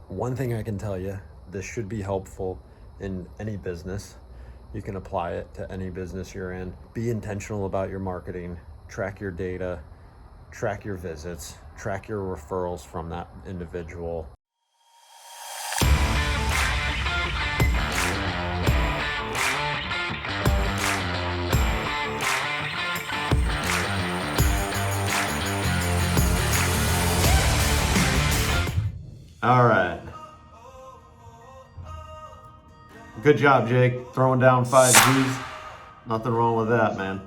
One thing I can tell you, this should be helpful in any business. You can apply it to any business you're in. Be intentional about your marketing, track your data, track your visits, track your referrals from that individual. All right. Good job, Jake. Throwing down 5 Gs. Nothing wrong with that, man.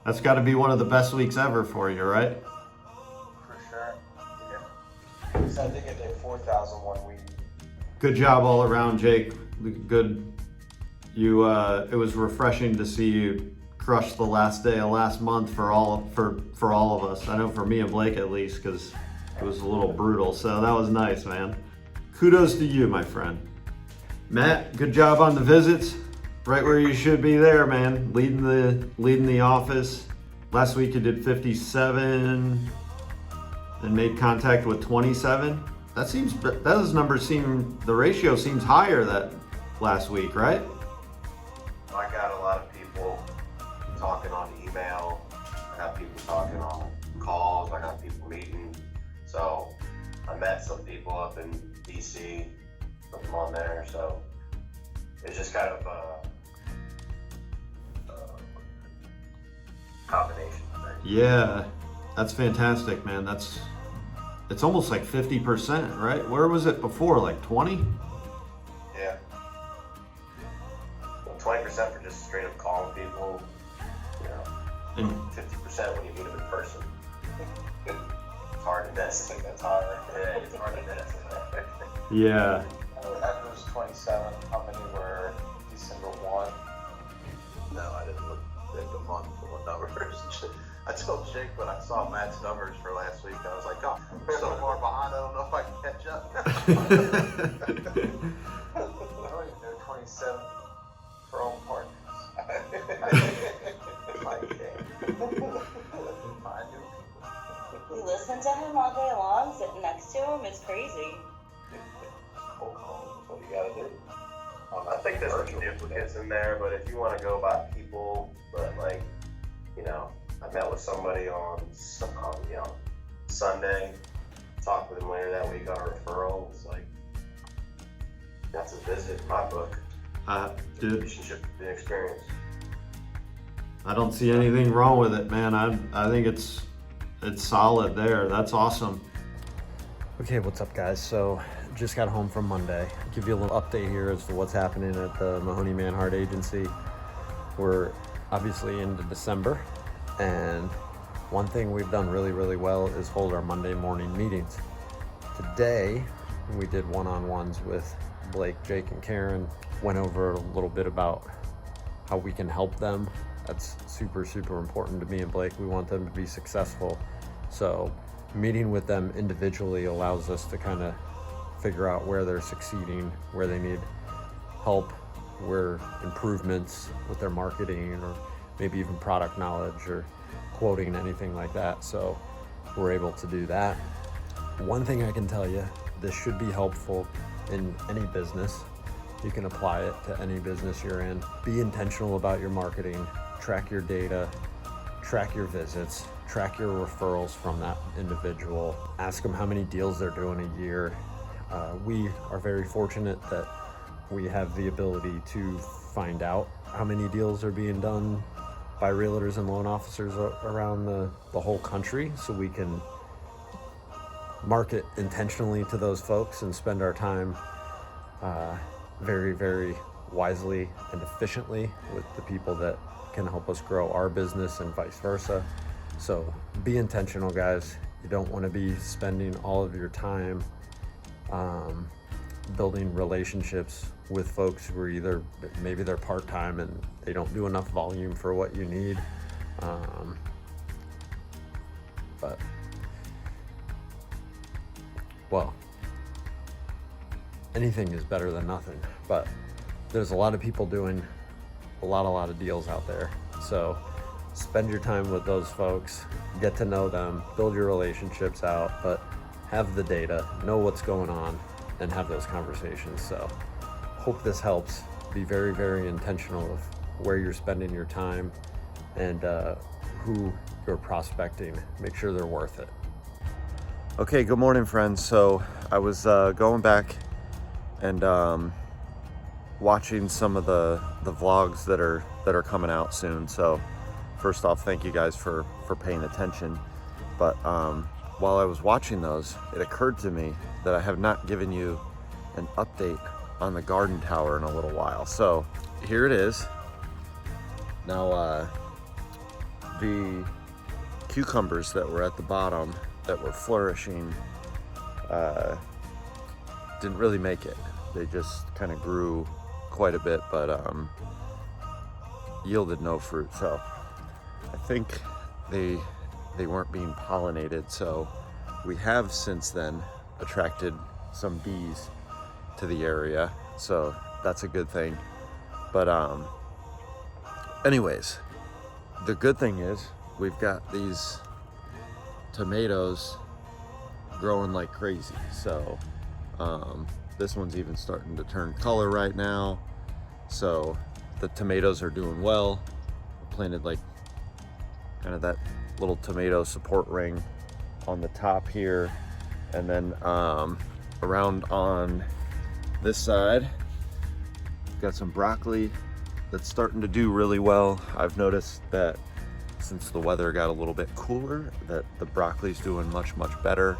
That's got to be one of the best weeks ever for you, right? For sure. Yeah. So I think I did 4,000 1 week. Good job all around, Jake. Good. You. It was refreshing to see you crush the last day of last month for all of us. I know for me and Blake at least, because it was a little brutal. So that was nice, man. Kudos to you, my friend. Matt, good job on the visits. Right where you should be there, man. Leading the office. Last week you did 57 and made contact with 27. Those numbers the ratio seems higher that last week, right? I got a lot of people talking on email. I got people talking on calls. I got people meeting. So I met some people up in DC, put them on there. So it's just kind of a combination of things. Yeah, that's fantastic, man. It's almost like 50%, right? Where was it before, like 20? Yeah. Well, 20% for just straight up calling people, and 50% when you meet them in person. It's hard to miss. I think that's hard. Yeah, it's hard to miss. Yeah. After those 27, how many were December 1? No, I didn't look at the month or numbers. I told Jake when I saw Matt's numbers for last week, I was like, oh, I'm so far behind, I don't know if I can catch up. I don't even know 27 for all partners. You listen to him all day long, sitting next to him, it's crazy. What you gotta do. I think there's some duplicates in there, but if you want to go by people, but I met with somebody on Sunday, talked with him later that week on a referral. It's like, that's a visit in my book. Dude, Relationship and experience. I don't see anything wrong with it, man. I think it's solid there. That's awesome. Okay, what's up, guys? So just got home from Monday. Give you a little update here as to what's happening at the Mahoney Manhart agency. We're obviously into December, and one thing we've done really, really well is hold our Monday morning meetings. Today, we did one-on-ones with Blake, Jake, and Karen. Went over a little bit about how we can help them. That's super, super important to me and Blake. We want them to be successful. So meeting with them individually allows us to kind of figure out where they're succeeding, where they need help, where improvements with their marketing, or maybe even product knowledge or quoting, anything like that. So we're able to do that. One thing I can tell you, this should be helpful in any business. You can apply it to any business you're in. Be intentional about your marketing, track your data, track your visits, track your referrals from that individual. Ask them how many deals they're doing a year. We are very fortunate that we have the ability to find out how many deals are being done by realtors and loan officers around the whole country, so we can market intentionally to those folks and spend our time very, very wisely and efficiently with the people that can help us grow our business and vice versa. So be intentional, guys. You don't want to be spending all of your time building relationships with folks who are maybe they're part-time and they don't do enough volume for what you need. But well, anything is better than nothing, but there's a lot of people doing a lot of deals out there. So spend your time with those folks, get to know them, build your relationships out, but have the data, know what's going on, and have those conversations. So hope this helps. Be very, very intentional of where you're spending your time and who you're prospecting. Make sure they're worth it. Okay, good morning, friends. So I was going back and watching some of the vlogs that are coming out soon. So first off, thank you guys for paying attention. But while I was watching those, it occurred to me that I have not given you an update on the garden tower in a little while. So here it is. Now the cucumbers that were at the bottom that were flourishing didn't really make it. They just kind of grew quite a bit, but yielded no fruit. So I think they weren't being pollinated. So we have since then attracted some bees to the area, so that's a good thing. But anyways, the good thing is we've got these tomatoes growing like crazy. So this one's even starting to turn color right now. So the tomatoes are doing well. Planted like kind of that little tomato support ring on the top here, and then around on this side got some broccoli that's starting to do really well. I've noticed that since the weather got a little bit cooler, that the broccoli's doing much better.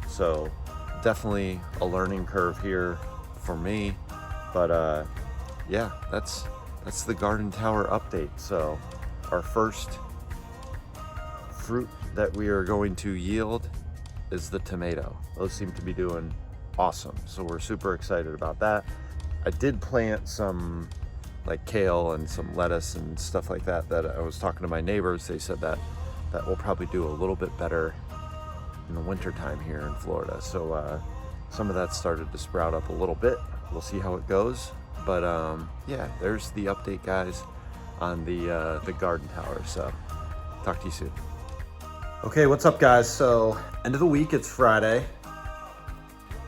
So definitely a learning curve here for me, but yeah, that's the garden tower update. So our first fruit that we are going to yield is the tomato. Those seem to be doing awesome, so we're super excited about that. I did plant some like kale and some lettuce and stuff like that I was talking to my neighbors. They said that will probably do a little bit better in the winter time here in Florida. So some of that started to sprout up a little bit. We'll see how it goes, but yeah, there's the update, guys, on the garden tower. So talk to you soon. Okay, what's up, guys? So end of the week, it's Friday.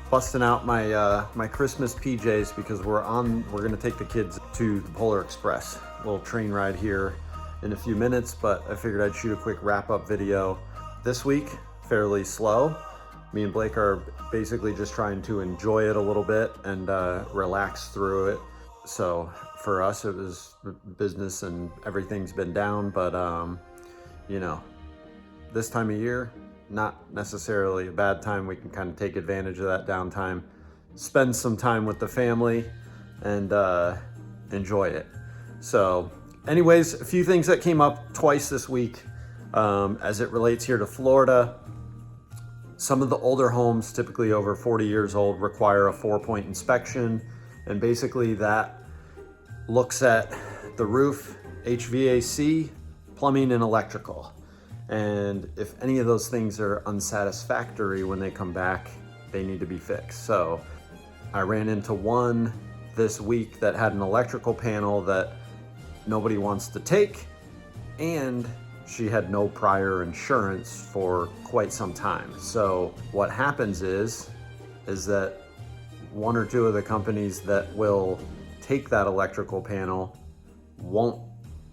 Busting out my my Christmas PJs because we're gonna take the kids to the Polar Express. A little train ride here in a few minutes, but I figured I'd shoot a quick wrap-up video. This week, fairly slow. Me and Blake are basically just trying to enjoy it a little bit and relax through it. So for us, it was business and everything's been down, but you know, this time of year, not necessarily a bad time. We can kind of take advantage of that downtime, spend some time with the family, and enjoy it. So anyways, a few things that came up twice this week as it relates here to Florida. Some of the older homes, typically over 40 years old, require a 4-point inspection, and basically that looks at the roof, HVAC, plumbing, and electrical. And if any of those things are unsatisfactory when they come back, they need to be fixed. So I ran into one this week that had an electrical panel that nobody wants to take, and she had no prior insurance for quite some time. So what happens is that one or two of the companies that will take that electrical panel won't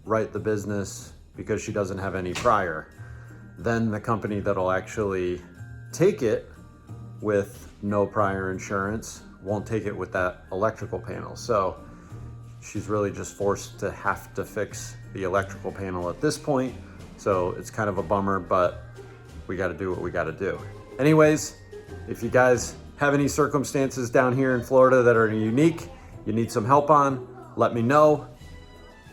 write the business because she doesn't have any prior. Then the company that'll actually take it with no prior insurance won't take it with that electrical panel. So she's really just forced to have to fix the electrical panel at this point. So it's kind of a bummer, but we got to do what we got to do. Anyways, if you guys have any circumstances down here in Florida that are unique, you need some help on, let me know.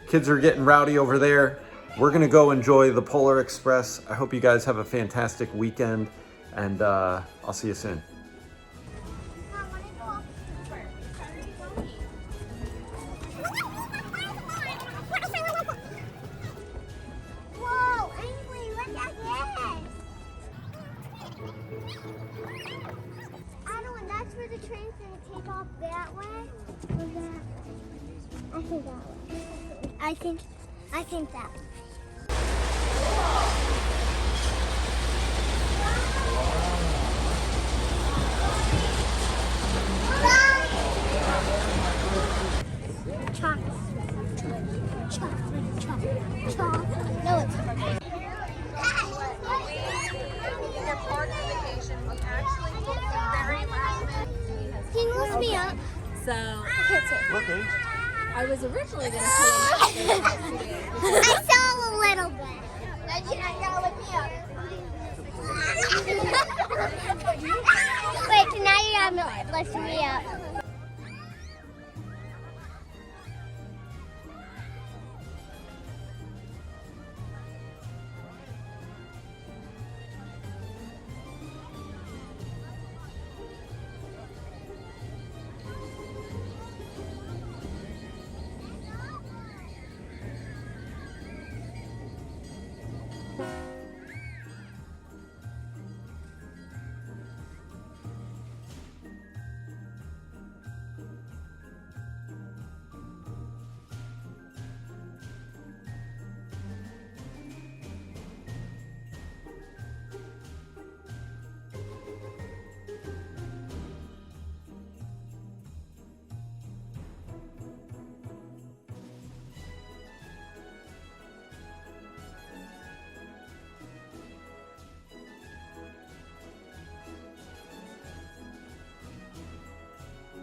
Kids are getting rowdy over there. We're gonna go enjoy the Polar Express. I hope you guys have a fantastic weekend, and I'll see you soon. Whoa, Ainsley, look at this! Adeline, that's where the train's gonna take off that way? Or that way? I think that way. I think that way. me up. So Okay. I was originally going to pull him out in about 2 days. I saw a little bit. Wait, so now you gotta lift me up.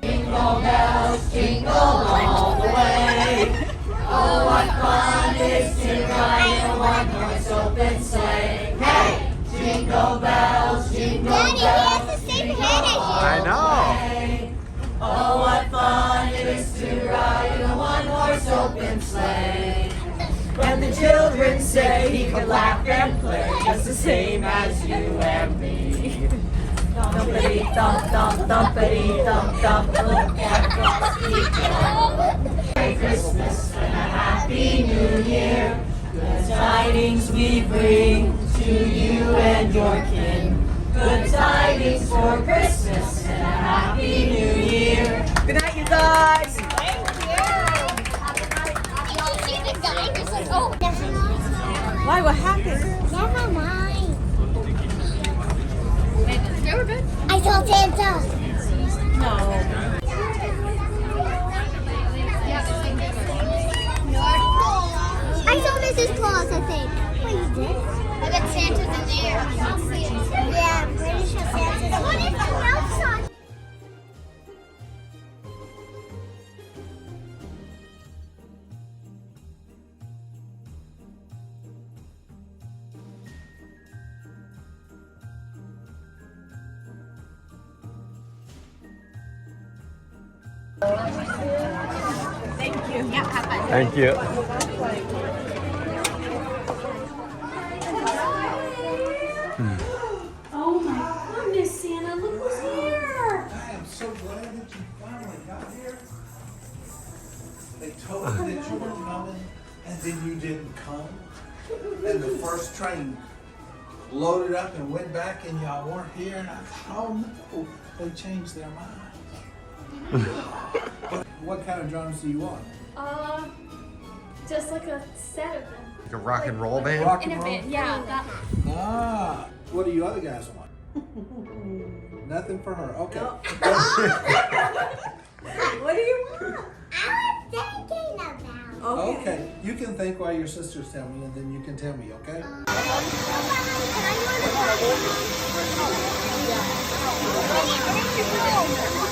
Jingle bells, jingle all the way. Oh, what fun it is to ride in a one-horse open sleigh. Hey! Jingle bells, jingle Daddy, he bells. has the same head as you. I know. Oh, what fun it is to ride in a one-horse open sleigh. And the children say he could laugh and play just the same as you and me. Thumpity thump thump, thumpity thump thump, look at those people. Merry Christmas and a Happy New Year. Good tidings we bring to you and your kin. Good tidings for Christmas and a Happy New Year. Good night, you guys. Did you see the guy just like, oh, never mind. Why? What happened? Never mind. They were good. I saw Santa. No. I saw Mrs. Claus, I think. Wait, you did? I bet Santa's in there. Yeah, I'm pretty sure Santa's in there. What is the outside? Thank you. Oh my goodness, Santa, look who's here. I am so glad that you finally got here. They told me that you were coming, and then you didn't come. And the first train loaded up and went back, and y'all weren't here. And I thought, oh no, they changed their mind. What kind of drums do you want? Just like a set of them. Like a rock and roll band? Rock In and a roll? bit, yeah. That, Ah, what do you other guys want? Nothing for her. Okay. What do you want? I was thinking about. Okay. You can think while your sisters tell me, and then you can tell me. Okay. Can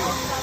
I